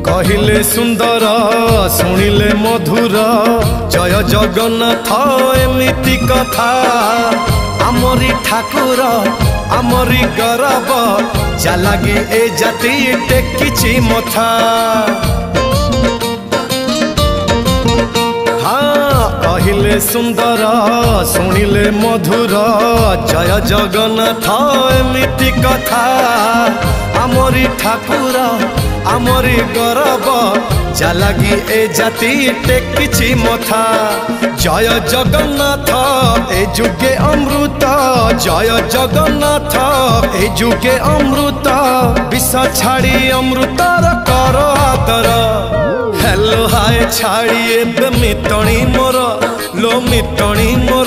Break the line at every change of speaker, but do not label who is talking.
कहिले सुंदर शुणिले मधुर जय जगन्नाथ एमिति कथा आमरी ठाकुर आमरी गौरव जालागी ए जाति टेकिछि मथा। कहिले सुंदर शुणिले मधुर जय जगन्नाथ एमिति कथा आमरी ठाकुर आमरी गौरव जालागी ए जाति टेकिछि मथा। जय जगन्नाथ ए जुगे अमृत जय जगन्नाथ ए जुगे अमृत विष छाड़ी अमृतर कर आदर। हेलो हाय छाड़ी एबे मिटणी मोर लो मिटणी मोर